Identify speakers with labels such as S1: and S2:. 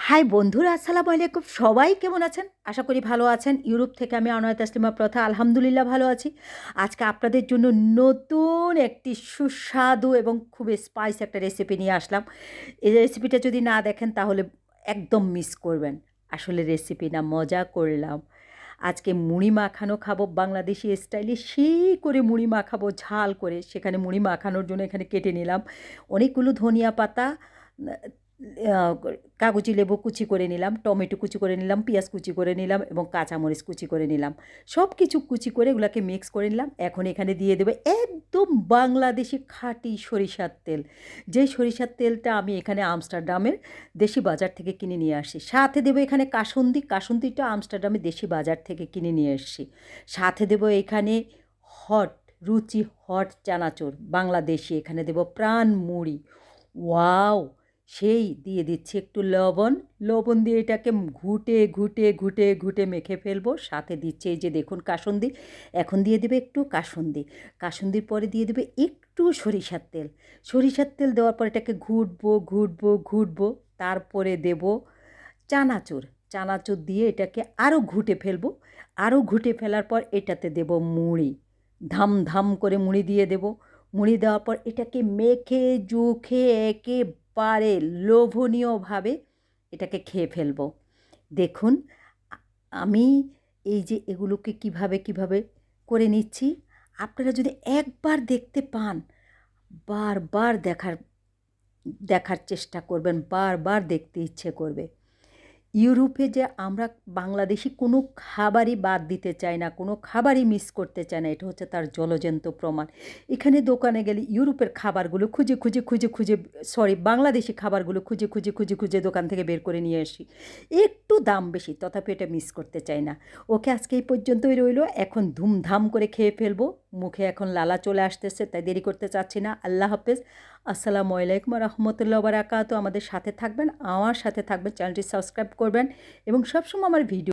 S1: High বন্ধুরা, আসসালামু আলাইকুম। সবাই কেমন আছেন? আশা করি ভালো আছেন। ইউরোপ থেকে আমি অনয়া তাসলিমা প্রথা আলহামদুলিল্লাহ ভালো আছি। আজকে আপনাদের জন্য নতুন একটি সুস্বাদু এবং খুব স্পাইসি একটা রেসিপি নিয়ে আসলাম। এই রেসিপিটা যদি না দেখেন তাহলে একদম মিস করবেন। আসলে রেসিপি না, মজা করলাম। আজকে মুড়ি মাখানো খাবো বাংলাদেশি স্টাইলে। সেই করে মুড়ি মাখাবো ঝাল করে। সেখানে মুড়ি মাখানোর জন্য এখানে কেটে নিলাম অনেকগুলো ধনিয়া পাতা, কাগজি লেবু কুচি করে নিলাম, টমেটো কুচি করে নিলাম, পেঁয়াজ কুচি করে নিলাম এবং কাঁচামরিচ কুচি করে নিলাম। সব কিছু কুচি করে ওগুলোকে মিক্স করে নিলাম। এখন এখানে দিয়ে দেবো একদম বাংলাদেশি খাঁটি সরিষার তেল। যেই সরিষার তেলটা আমি এখানে আমস্টারডামের দেশি বাজার থেকে কিনে নিয়ে আসি। সাথে দেবো এখানে কাসুন্দি। কাসুন্দিটা আমস্টারডামের দেশি বাজার থেকে কিনে নিয়ে এসছি। সাথে দেবো এখানে হট রুচি হট চানাচুর বাংলাদেশি। এখানে দেবো প্রাণ মুড়ি। ওয়াও! সেই দিয়ে দিচ্ছি একটু লবণ। লবণ দিয়ে এটাকে ঘুটে ঘুটে ঘুটে ঘুটে মেখে ফেলবো। সাথে দিচ্ছি এই যে দেখুন কাসুন্দি। এখন দিয়ে দেবে একটু কাসুন্দি। কাসুন্দির পরে দিয়ে দেবে একটু সরিষার তেল। সরিষার তেল দেওয়ার পর এটাকে ঘুটবো ঘুটবো ঘুটবো। তারপরে দেব চানাচুর। চানাচুর দিয়ে এটাকে আরও ঘুটে ফেলবো। আরও ঘুটে ফেলার পর এটাতে দেব মুড়ি। ধাম ধাম করে মুড়ি দিয়ে দেব। মুড়ি দেওয়ার পর এটাকে মেখে জুখে একেবারে লোভনীয়ভাবে এটাকে খেয়ে ফেলবো। দেখুন আমি এই যে এগুলোকে কিভাবে কিভাবে করে নিচ্ছি, আপনারা যদি একবার দেখতে পান বারবার দেখার দেখার চেষ্টা করবেন, বারবার দেখতে ইচ্ছে করবে। ইউরোপে যে আমরা বাংলাদেশি কোনো খাবারই বাদ দিতে চাই না, কোনো খাবারই মিস করতে চাই না, এটা হচ্ছে তার জলজ্যান্ত প্রমাণ। এখানে দোকানে গেলে ইউরোপের খাবারগুলো খুঁজে খুঁজে খুঁজে খুঁজে, সরি, বাংলাদেশি খাবারগুলো খুঁজে খুঁজে খুঁজে খুঁজে দোকান থেকে বের করে নিয়ে আসি। একটু দাম বেশি, তথাপি এটা মিস করতে চাই না। ওকে, আজকে এই পর্যন্তই রইলো। এখন ধুমধাম করে খেয়ে ফেলবো। মুখে এখন লালা চলে আসতেছে, তাই দেরি করতে চাচ্ছি না। আল্লাহ হাফেজ। আসসালামু আলাইকুম রহমতুল্লাহ বারাকাতু। আমাদের সাথে থাকবেন, আমার সাথে থাকবেন, চ্যানেলটি সাবস্ক্রাইব করবেন এবং সবসময় আমার ভিডিও